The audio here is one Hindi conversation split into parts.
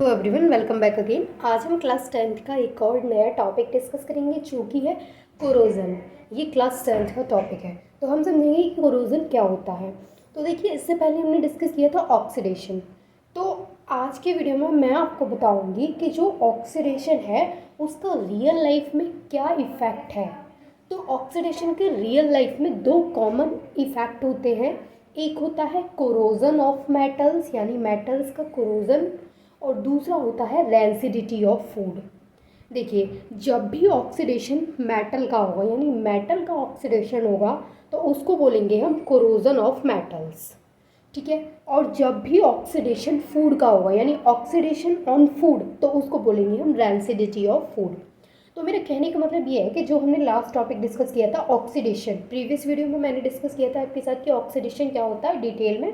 तो एवरीवन वेलकम बैक अगेन। आज हम क्लास 10th का एक और नया टॉपिक डिस्कस करेंगे जो कि है कोरोजन। ये क्लास 10th का टॉपिक है, तो हम समझेंगे कि कोरोजन क्या होता है। तो देखिए, इससे पहले हमने डिस्कस किया था ऑक्सीडेशन। तो आज के वीडियो में मैं आपको बताऊंगी कि जो ऑक्सीडेशन है उसका रियल लाइफ में क्या इफ़ेक्ट है। तो ऑक्सीडेशन के रियल लाइफ में दो कॉमन इफ़ेक्ट होते हैं। एक होता है कोरोजन ऑफ मेटल्स, यानी मेटल्स का कोरोजन, और दूसरा होता है रैंसिडिटी ऑफ फूड। देखिए, जब भी ऑक्सीडेशन मेटल का होगा, यानी मेटल का ऑक्सीडेशन होगा, तो उसको बोलेंगे हम कोरोजन ऑफ मेटल्स। ठीक है। और जब भी ऑक्सीडेशन फूड का होगा, यानी ऑक्सीडेशन ऑन फूड, तो उसको बोलेंगे हम रैंसिडिटी ऑफ फूड। तो मेरे कहने का मतलब ये है कि जो हमने लास्ट टॉपिक डिस्कस किया था ऑक्सीडेशन, प्रीवियस वीडियो में मैंने डिस्कस किया था आपके साथ कि ऑक्सीडेशन क्या होता है डिटेल में।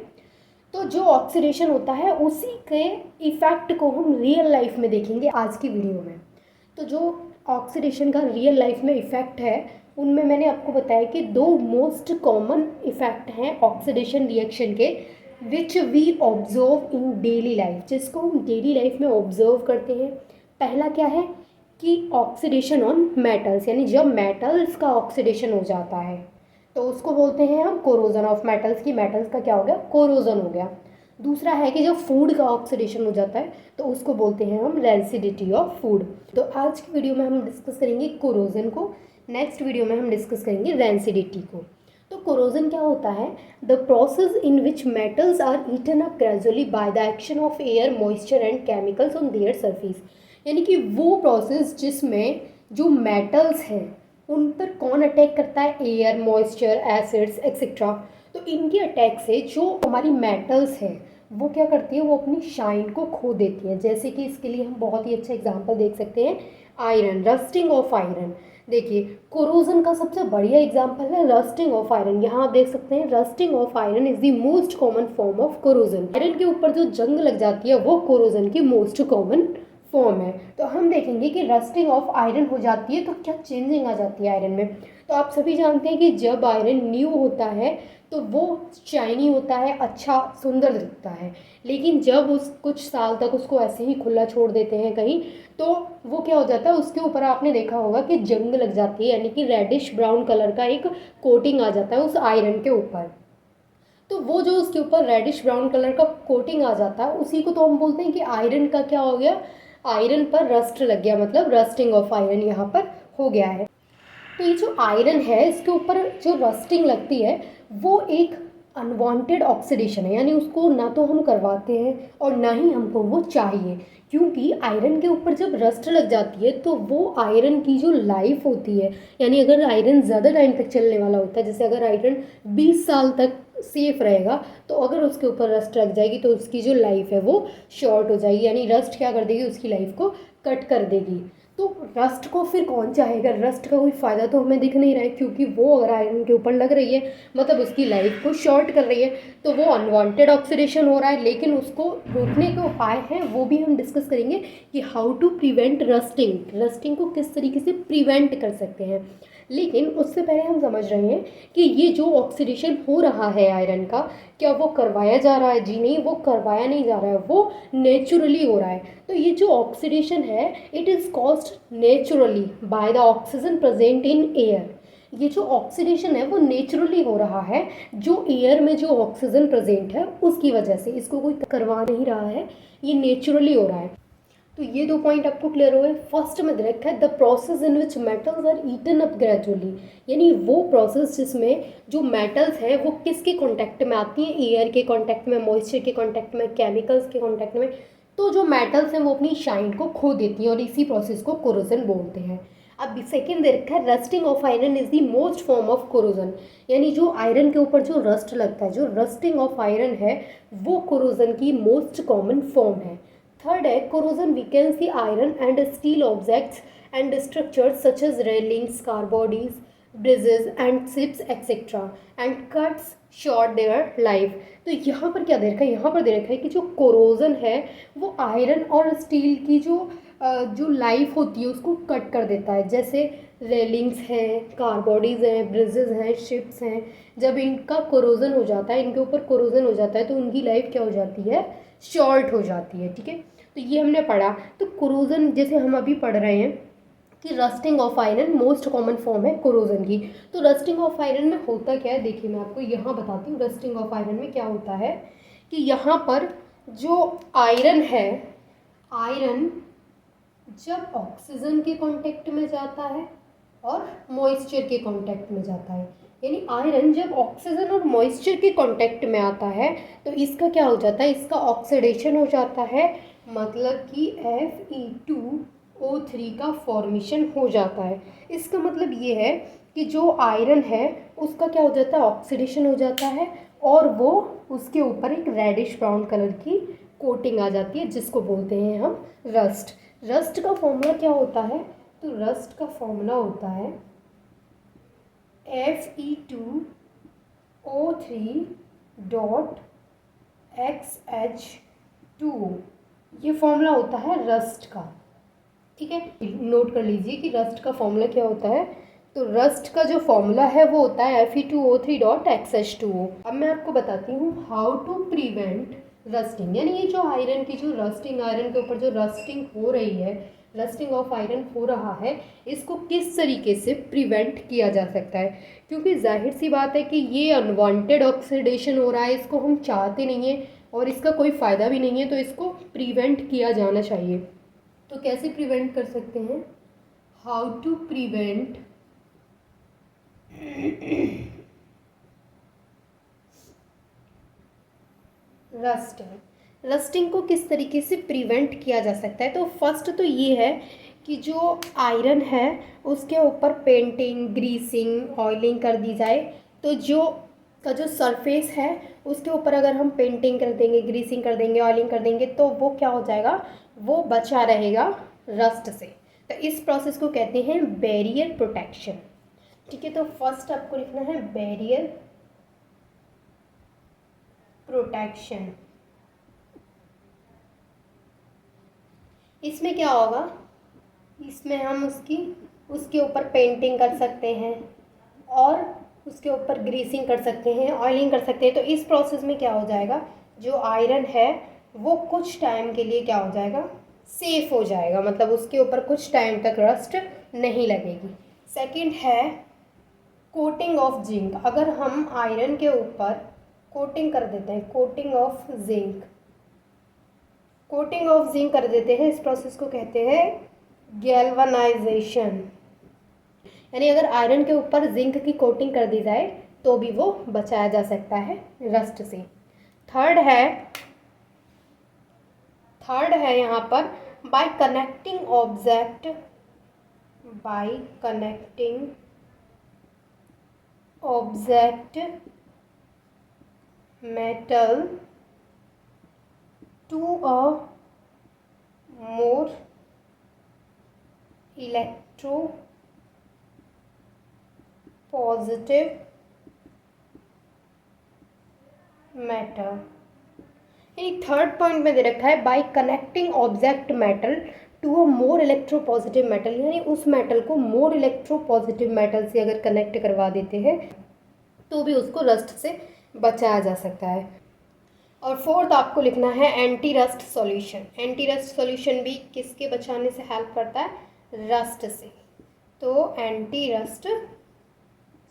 तो जो ऑक्सीडेशन होता है उसी के इफ़ेक्ट को हम रियल लाइफ में देखेंगे आज की वीडियो में। तो जो ऑक्सीडेशन का रियल लाइफ में इफ़ेक्ट है, उनमें मैंने आपको बताया कि दो मोस्ट कॉमन इफ़ेक्ट हैं ऑक्सीडेशन रिएक्शन के, which we observe in daily life, जिसको हम डेली लाइफ में ऑब्जर्व करते हैं। पहला क्या है कि ऑक्सीडेशन ऑन मेटल्स, यानी जब मेटल्स का ऑक्सीडेशन हो जाता है तो उसको बोलते हैं हम कोरोजन ऑफ मेटल्स, की मेटल्स का क्या हो गया, कोरोजन हो गया। दूसरा है कि जब फूड का ऑक्सीडेशन हो जाता है तो उसको बोलते हैं हम रैंसिडिटी ऑफ फूड। तो आज की वीडियो में हम डिस्कस करेंगे कोरोजन को, नेक्स्ट वीडियो में हम डिस्कस करेंगे रैंसिडिटी को। तो कोरोजन क्या होता है? The process in which metals are eaten up gradually by the action of air, moisture and chemicals on their surface. यानी कि वो प्रोसेस जिसमें जो मेटल्स हैं उन पर कौन अटैक करता है? Air, moisture, acids etcetera. तो इनके अटैक से जो हमारी मेटल्स हैं वो क्या करती है, वो अपनी शाइन को खो देती है। जैसे कि इसके लिए हम बहुत ही अच्छा एग्जांपल देख सकते हैं, आयरन, रस्टिंग ऑफ आयरन। देखिए, कोरोजन का सबसे बढ़िया एग्जांपल है रस्टिंग ऑफ आयरन। यहाँ आप देख सकते हैं rusting of iron is the most common form of corrosion. Iron के ऊपर जो जंग लग जाती है वो कोरोजन की मोस्ट कॉमन फॉर्म है। तो हम देखेंगे कि रस्टिंग ऑफ आयरन हो जाती है तो क्या चेंजिंग आ जाती है आयरन में। तो आप सभी जानते हैं कि जब आयरन न्यू होता है तो वो शाइनी होता है, अच्छा सुंदर दिखता है। लेकिन जब उस कुछ साल तक उसको ऐसे ही खुला छोड़ देते हैं कहीं, तो वो क्या हो जाता है, उसके ऊपर आपने देखा होगा कि जंग लग जाती है, यानी कि रेडिश ब्राउन कलर का एक कोटिंग आ जाता है उस आयरन के ऊपर। तो वो जो उसके ऊपर रेडिश ब्राउन कलर का कोटिंग आ जाता है उसी को तो हम बोलते हैं कि आयरन का क्या हो गया, आयरन पर रस्ट लग गया, मतलब रस्टिंग ऑफ आयरन यहाँ पर हो गया है। तो ये जो आयरन है इसके ऊपर जो रस्टिंग लगती है वो एक अनवांटेड ऑक्सीडेशन है, यानी उसको ना तो हम करवाते हैं और ना ही हमको वो चाहिए। क्योंकि आयरन के ऊपर जब रस्ट लग जाती है तो वो आयरन की जो लाइफ होती है, यानी अगर आयरन ज़्यादा टाइम तक चलने वाला होता है, जैसे अगर आयरन 20 साल तक सेफ रहेगा, तो अगर उसके ऊपर रस्ट लग जाएगी तो उसकी जो लाइफ है वो शॉर्ट हो जाएगी, यानी रस्ट क्या कर देगी, उसकी लाइफ को कट कर देगी। तो रस्ट को फिर कौन चाहेगा? रस्ट का कोई फ़ायदा तो हमें दिख नहीं रहा है, क्योंकि वो अगर आयरन के ऊपर लग रही है मतलब उसकी लाइफ को शॉर्ट कर रही है, तो वो अनवांटेड ऑक्सीडेशन हो रहा है। लेकिन उसको रोकने के उपाय हैं, वो भी हम डिस्कस करेंगे कि how to prevent rusting, rusting को किस तरीके से प्रिवेंट कर सकते हैं। लेकिन उससे पहले हम समझ रहे हैं कि ये जो ऑक्सीडेशन हो रहा है आयरन का, क्या वो करवाया जा रहा है? जी नहीं, वो करवाया नहीं जा रहा है, वो नेचुरली हो रहा है। तो ये जो ऑक्सीडेशन है it is caused naturally by the oxygen present in air. ये जो ऑक्सीडेशन है वो नेचुरली हो रहा है, जो एयर में जो ऑक्सीजन प्रेजेंट है उसकी वजह से, इसको कोई करवा नहीं रहा है, ये नेचुरली हो रहा है। तो ये दो पॉइंट आपको क्लियर हुए। फर्स्ट में दे रखा है the process in which metals are eaten up gradually, यानी वो प्रोसेस जिसमें जो मेटल्स हैं वो किसके कांटेक्ट में आती हैं, एयर के कांटेक्ट में, मॉइस्चर के कांटेक्ट में, केमिकल्स के कांटेक्ट में। तो जो मेटल्स हैं वो अपनी शाइन को खो देती हैं और इसी प्रोसेस को कोरोजन बोलते हैं। अब सेकेंड दे रखा है rusting of iron is the most form of corrosion, यानी जो आयरन के ऊपर जो रस्ट लगता है, जो रस्टिंग ऑफ आयरन है, वो कोरोजन की मोस्ट कॉमन फॉर्म है। Third है corrosion weakens the iron and steel objects and structures such as railings, car bodies, bridges and ships etc. and cuts short their life। तो यहाँ पर क्या दे रखा है, यहाँ पर दे रखा है कि जो कोरोजन है वो आयरन और स्टील की जो लाइफ होती है उसको कट कर देता है। जैसे रेलिंग्स हैं, कार बॉडीज़ हैं, ब्रिजेस हैं, शिप्स हैं, जब इनका कोरोजन हो जाता है, इनके ऊपर कोरोजन हो जाता है तो उनकी लाइफ क्या हो जाती है, शॉर्ट हो जाती है। ठीक है। तो ये हमने पढ़ा। तो कोरोजन जैसे हम अभी पढ़ रहे हैं कि rusting of iron most common form है कोरोजन की। तो रस्टिंग ऑफ आयरन में होता क्या है, देखिए मैं आपको यहाँ बताती हूँ रस्टिंग ऑफ आयरन में क्या होता है कि यहाँ पर जो आयरन है, आयरन जब ऑक्सीजन के कांटेक्ट में जाता है और मॉइस्चर के कांटेक्ट में जाता है, यानी आयरन जब ऑक्सीजन और मॉइस्चर के कांटेक्ट में आता है तो इसका क्या हो जाता है, इसका ऑक्सीडेशन हो जाता है, मतलब कि Fe2O3 का फॉर्मेशन हो जाता है। इसका मतलब ये है कि जो आयरन है उसका क्या हो जाता है, ऑक्सीडेशन हो जाता है और वो उसके ऊपर एक रेडिश ब्राउन कलर की कोटिंग आ जाती है जिसको बोलते हैं हम रस्ट। रस्ट का फॉर्मूला क्या होता है, तो रस्ट का फॉर्मूला होता है Fe2O3.XH2O, ये फॉर्मूला होता है रस्ट का। ठीक है, नोट कर लीजिए कि रस्ट का फॉर्मूला क्या होता है। तो रस्ट का जो फॉर्मूला है वो होता है Fe2O3.XH2O। अब मैं आपको बताती हूँ हाउ टू प्रिवेंट रस्टिंग, यानी ये जो आयरन की जो रस्टिंग, आयरन के ऊपर जो रस्टिंग हो रही है, रस्टिंग ऑफ आयरन हो रहा है, इसको किस तरीके से प्रिवेंट किया जा सकता है। क्योंकि जाहिर सी बात है कि ये अनवांटेड ऑक्सीडेशन हो रहा है, इसको हम चाहते नहीं हैं और इसका कोई फ़ायदा भी नहीं है, तो इसको प्रिवेंट किया जाना चाहिए। तो कैसे प्रिवेंट कर सकते हैं, how to prevent rusting, rusting को किस तरीके से प्रिवेंट किया जा सकता है। तो फर्स्ट तो ये है कि जो आयरन है उसके ऊपर पेंटिंग, ग्रीसिंग, ऑयलिंग कर दी जाए। तो जो सरफेस है उसके ऊपर अगर हम पेंटिंग कर देंगे, ग्रीसिंग कर देंगे, ऑयलिंग कर देंगे तो वो क्या हो जाएगा, वो बचा रहेगा रस्ट से। तो इस प्रोसेस को कहते हैं बैरियर प्रोटेक्शन। ठीक है, तो फर्स्ट आपको लिखना है बैरियर प्रोटेक्शन। इसमें क्या होगा, इसमें हम उसके ऊपर पेंटिंग कर सकते हैं और उसके ऊपर ग्रीसिंग कर सकते हैं, ऑयलिंग कर सकते हैं। तो इस प्रोसेस में क्या हो जाएगा, जो आयरन है वो कुछ टाइम के लिए क्या हो जाएगा, सेफ हो जाएगा, मतलब उसके ऊपर कुछ टाइम तक रस्ट नहीं लगेगी। सेकंड है कोटिंग ऑफ जिंक। अगर हम आयरन के ऊपर कोटिंग कर देते हैं, coating of zinc, coating of zinc कर देते हैं, इस प्रोसेस को कहते हैं गैल्वनाइजेशन। यानी अगर आयरन के ऊपर जिंक की कोटिंग कर दी जाए तो भी वो बचाया जा सकता है रस्ट से। थर्ड है यहाँ पर by connecting object, by connecting object metal to a more electropositive matter. यानी थर्ड पॉइंट में दे रखा है by connecting object metal to a more electropositive metal, यानी उस मेटल को मोर इलेक्ट्रो पॉजिटिव मेटल से अगर कनेक्ट करवा देते हैं तो भी उसको रस्ट से बचाया जा सकता है। और फोर्थ आपको लिखना है anti rust solution. Anti rust solution भी किसके बचाने से हेल्प करता है, रस्ट से। तो एंटी रस्ट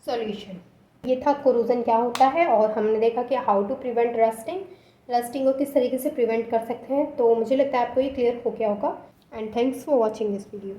सॉल्यूशन, ये था कोरोजन क्या होता है और हमने देखा कि how to prevent rusting, rusting को किस तरीके से प्रिवेंट कर सकते हैं। तो मुझे लगता है आपको ये क्लियर हो गया होगा। And thanks for watching this video.